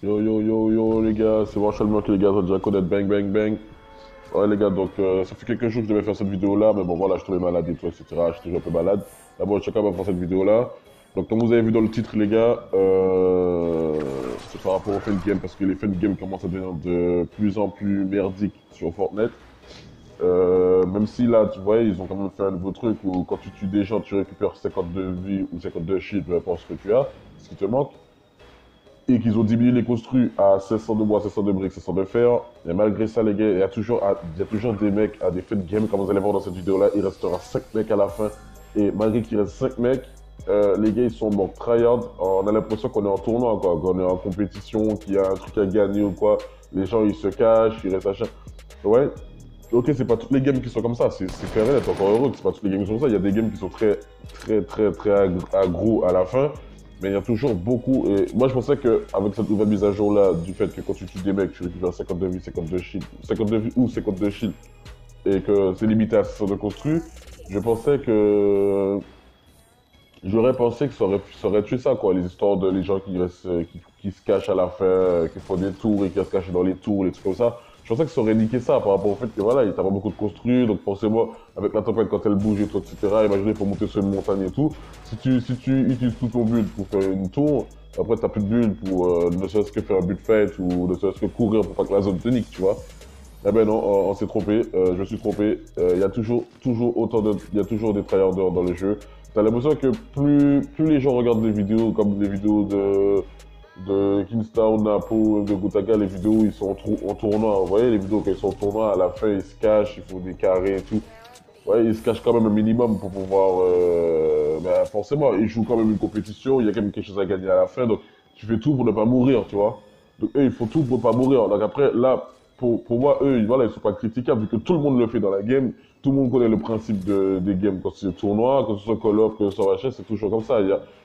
Yo yo yo yo les gars, c'est Marshall Monk les gars, ça déjà connaître bang bang bang. Ouais les gars, donc ça fait quelques jours que je devais faire cette vidéo là, mais bon voilà, je tombais malade et tout, etc. Je suis toujours un peu malade. D'abord, je suis quand même faire cette vidéo là. Donc comme vous avez vu dans le titre les gars, c'est par rapport au fan game, parce que les fan games commencent à devenir de plus en plus merdiques sur Fortnite. Même si là, tu vois, ils ont quand même fait un nouveau truc où quand tu tues des gens, tu récupères 52 vies ou 52 shields, peu importe ce que tu as, ce qui te manque et qu'ils ont diminué les construits à 700 de bois, 700 de briques, 700 de fer. Et malgré ça, les gars, il y a toujours des mecs à des fins de game, comme vous allez voir dans cette vidéo-là, il restera 5 mecs à la fin. Et malgré qu'il reste 5 mecs, les gars, ils sont bon, tryhard. On a l'impression qu'on est en tournoi, quoi, qu'on est en compétition, qu'il y a un truc à gagner ou quoi. Les gens, ils se cachent, ils restent à chaque... Ouais, ok, c'est pas toutes les games qui sont comme ça, c'est clair et net, encore heureux que c'est pas toutes les games qui sont comme ça. Il y a des games qui sont très aggro à la fin, mais il y a toujours beaucoup. Et moi, je pensais qu'avec cette nouvelle mise à jour là, du fait que quand tu tues des mecs, tu récupères 52 vies, 52 shields, 52 vies ou 52 shields, et que c'est limité à 600 de construit, je pensais que. J'aurais pensé que ça aurait tué ça, quoi, les histoires de les gens qui restent, qui se cachent à la fin, qui font des tours et qui restent cachés dans les tours, les trucs comme ça. Je pensais que ça aurait niqué ça par rapport au fait que voilà, il n'y a pas beaucoup de construits, donc forcément, avec la tempête quand elle bouge et tout, etc., imaginez, il faut monter sur une montagne et tout. Si tu utilises tout ton build pour faire une tour, après t'as plus de build pour ne serait-ce que faire un build fight ou ne serait-ce que courir pour pas que la zone te nique, tu vois. Eh ben non, on s'est trompé, je me suis trompé. Il y a toujours autant de, il y a toujours des tryharders dans le jeu. T'as l'impression que plus les gens regardent des vidéos comme des vidéos de Kingstown, Napo, de Gotaka, les vidéos où ils sont en tournoi. Vous voyez les vidéos quand ils sont en tournoi, à la fin ils se cachent, ils font des carrés et tout. Ouais, ils se cachent quand même un minimum pour pouvoir. Ben forcément, ils jouent quand même une compétition, il y a quand même quelque chose à gagner à la fin, donc tu fais tout pour ne pas mourir, tu vois. Donc eux, ils font tout pour ne pas mourir. Donc après, là, pour moi, eux, voilà, ils sont pas critiquables vu que tout le monde le fait dans la game. Tout le monde connaît le principe des games quand c'est tournoi, que ce soit Call of, que ce soit HS, c'est toujours comme ça.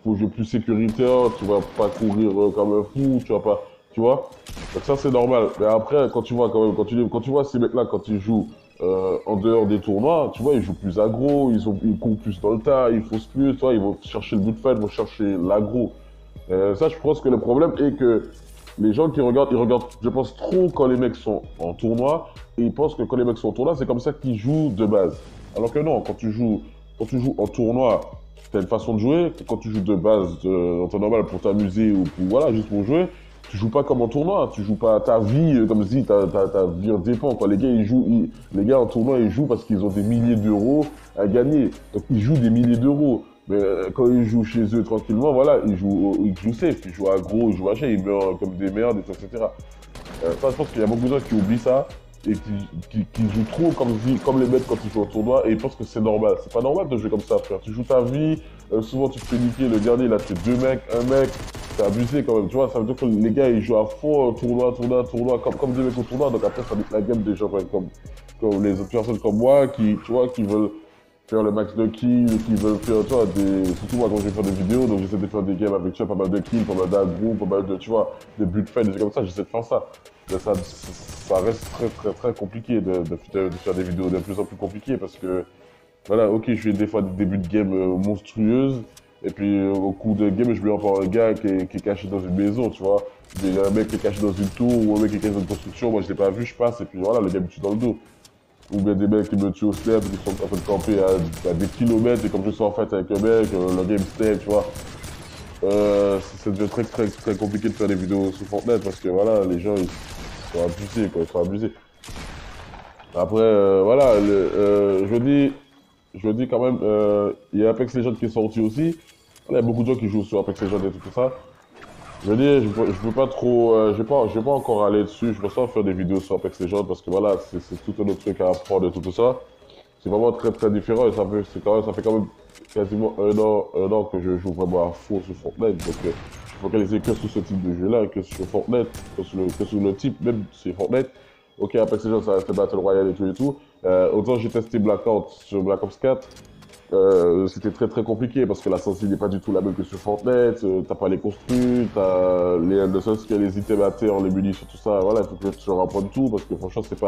Faut jouer plus sécuritaire, tu vas pas courir comme un fou, tu vas pas, tu vois. Donc ça, c'est normal. Mais après, quand tu vois quand même, quand tu vois ces mecs-là, quand ils jouent en dehors des tournois, tu vois, ils jouent plus aggro, ils courent plus dans le tas, ils faussent plus, tu vois, ils vont chercher le but de fight, ils vont chercher l'aggro. Ça, je pense que le problème est que les gens qui regardent, ils regardent, je pense, trop quand les mecs sont en tournoi, et ils pensent que quand les mecs sont en tournoi, c'est comme ça qu'ils jouent de base. Alors que non, quand tu joues en tournoi, tu as une façon de jouer, quand tu joues de base, en temps normal, pour t'amuser ou pour, voilà, juste pour jouer, tu joues pas comme en tournoi, tu joues pas ta vie, comme je dis, ta vie en dépend, quoi. Les gars, les gars en tournoi, ils jouent parce qu'ils ont des milliers d'euros à gagner. Donc, ils jouent des milliers d'euros. Mais quand ils jouent chez eux tranquillement, voilà, ils jouent safe, ils jouent aggro, ils jouent machin, ils meurent comme des merdes, etc. Ça, je pense qu'il y a beaucoup de gens qui oublient ça et qui jouent trop comme les mecs quand ils jouent au tournoi et ils pensent que c'est normal. C'est pas normal de jouer comme ça, frère. Tu joues ta vie, souvent tu te fais niquer. Le dernier, il a tué deux mecs, un mec. C'est abusé quand même, tu vois. Ça veut dire que les gars, ils jouent à fond tournoi, comme des mecs au tournoi. Donc après, ça met la game des gens comme les autres personnes comme moi qui, tu vois, qui veulent faire le max de kills, qui veulent faire, tu vois, surtout moi quand je vais faire des vidéos, donc j'essaie de faire des games avec, tu vois, pas mal de kills, pas mal d'aggro, pas mal de, tu vois, des buts de fait, des trucs comme ça, j'essaie de faire ça. Mais ça reste très compliqué de faire des vidéos de plus en plus compliquées parce que, voilà, ok, je fais des fois des débuts de game monstrueuses, et puis au coup de game, je vais encore un gars qui est caché dans une maison, tu vois. Il y a un mec qui est caché dans une tour ou un mec qui est caché dans une construction, moi je l'ai pas vu, je passe, et puis voilà, le gars me tue dans le dos. Ou bien des mecs qui me tuent au snap, qui sont en train de camper à des kilomètres, et comme je suis en fait avec un mec, le game stay, tu vois. Ça devient très compliqué de faire des vidéos sur Fortnite parce que voilà, les gens ils sont abusés, quoi, ils sont abusés. Après, voilà, je dis quand même, il y a Apex Legends qui est sorti aussi. Il y a beaucoup de gens qui jouent sur Apex Legends et tout ça. Je dis, je veux pas trop, je vais pas encore aller dessus. Je préfère faire des vidéos sur Apex Legends parce que voilà, c'est tout un autre truc à apprendre et tout ça. C'est vraiment très différent et ça fait quand même quasiment un an que je joue vraiment à fond sur Fortnite. Donc, je suis focalisé que sur ce type de jeu-là, que sur Fortnite, que sur le type, même sur Fortnite. Ok, Apex Legends, ça reste Battle Royale et tout et tout. Autant j'ai testé Blackout sur Black Ops 4. C'était très compliqué parce que la sensibilité n'est pas du tout la même que sur Fortnite, t'as pas les construits, t'as ne serait-ce que les items à terre, les munitions, tout ça, voilà, il faut que tu te rapprennes tout parce que franchement c'est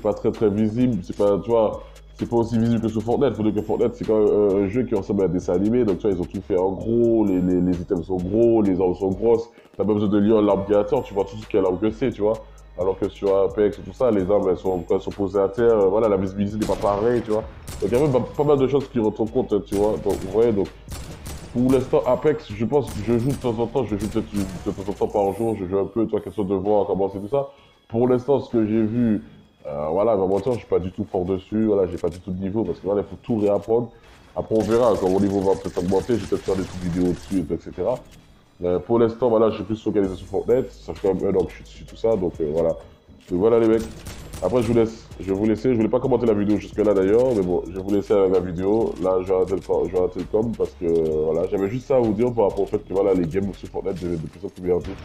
pas très visible, c'est pas, tu vois, c'est pas aussi visible que sur Fortnite. Faudrait que Fortnite, c'est quand même un jeu qui ressemble à un dessin animé. Donc, tu vois, ils ont tout fait en gros. Les items sont gros, les armes sont grosses. T'as pas besoin de lire l'arme qui est à terre. Tu vois tout ce qu'il y a l'arme que c'est, tu vois. Alors que sur Apex et tout ça, les armes, quand elles sont posées à terre, voilà, la visibilité n'est pas pareille, tu vois. Donc, il y a même pas mal de choses qui rentrent en compte, hein, tu vois. Donc, vous voyez, donc, pour l'instant, Apex, je pense que je joue de temps en temps. Je joue peut-être de temps en temps par jour. Je joue un peu, tu vois, question de voir comment c'est tout ça. Pour l'instant, ce que j'ai vu, voilà, vraiment, je suis pas du tout fort dessus, voilà, j'ai pas du tout de niveau parce que voilà, il faut tout réapprendre. Après, on verra, quand mon niveau va peut-être augmenter, je vais peut-être faire des petites vidéos dessus, etc. Pour l'instant, voilà, je suis plus focalisé sur Fortnite, ça fait quand même un an que je suis dessus, tout ça, donc voilà. Donc voilà les mecs. Après, je vais vous laisser, je voulais pas commenter la vidéo jusque-là d'ailleurs, mais bon, je vais vous laisser avec la vidéo. Là, je vais arrêter le com parce que voilà, j'avais juste ça à vous dire par rapport au fait que voilà, les games sur Fortnite deviennent de plus en plus merdiques.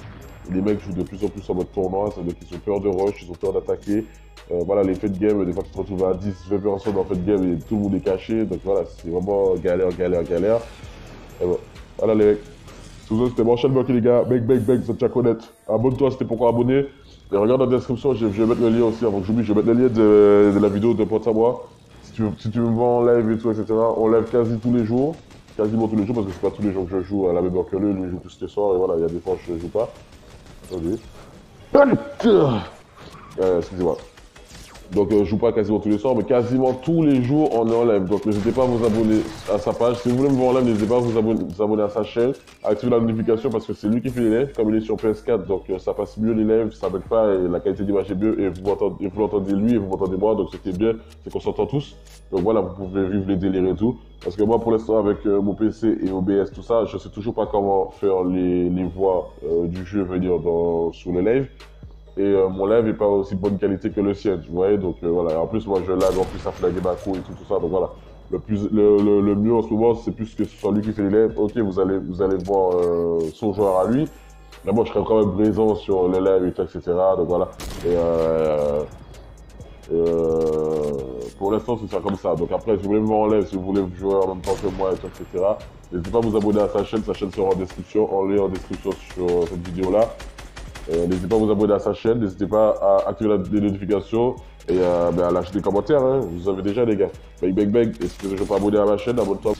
Les mecs jouent de plus en plus en mode tournoi, c'est-à-dire qu'ils ont peur de rush, ils ont peur d'attaquer. Voilà, les faits de game, des fois tu te retrouves à 10, 20 personnes dans le fait de game et tout le monde est caché. Donc voilà, c'est vraiment galère, galère, galère. Et bon, voilà les mecs. Tout ça, c'était Marshall Bucky les gars. Bang, bang, bang, ça te connaître. Abonne-toi si t'es pas encore abonné. Et regarde dans la description, je vais mettre le lien aussi, avant que j'oublie, je vais mettre le lien de la vidéo de pote à moi. Si tu me vois en live et tout, etc. On live quasi tous les jours. Quasiment tous les jours, parce que c'est pas tous les jours que je joue à la même heure que lui il joue tous les soirs, et voilà, il y a des fois je joue pas. Attendez. Excusez-moi. Donc je joue pas quasiment tous les soirs, mais quasiment tous les jours on est en live. Donc n'hésitez pas à vous abonner à sa page. Si vous voulez me voir en live, n'hésitez pas à vous abonner à sa chaîne, activer la notification parce que c'est lui qui fait les lives, comme il est sur PS4, donc ça passe mieux les lives, ça bug pas et la qualité d'image est mieux et vous l'entendez lui et vous m'entendez moi, donc ce qui est bien, c'est qu'on s'entend tous. Donc voilà, vous pouvez vivre les délires et tout. Parce que moi pour l'instant avec mon PC et OBS, tout ça, je sais toujours pas comment faire les voix du jeu venir sur les lives. Et mon live n'est pas aussi bonne qualité que le sien, tu vois. Donc voilà, et en plus moi je lag, en plus ça flag ma co et tout ça. Donc voilà, le mieux en ce moment c'est plus que ce soit lui qui fait les lives. Ok, vous allez voir son joueur à lui. Mais moi je serai quand même présent sur les lives et tout, etc. Donc voilà. Et pour l'instant c'est ça comme ça. Donc après si vous voulez me voir en live, si vous voulez jouer en même temps que moi et tout, etc. N'hésitez pas à vous abonner à sa chaîne sera en description, en lien en description sur cette vidéo là. N'hésitez pas à vous abonner à sa chaîne, n'hésitez pas à activer les notifications et à lâcher des commentaires, hein. Vous avez déjà les gars. Bang bang bang, et si tu n'es pas abonné à ma chaîne, abonne-toi.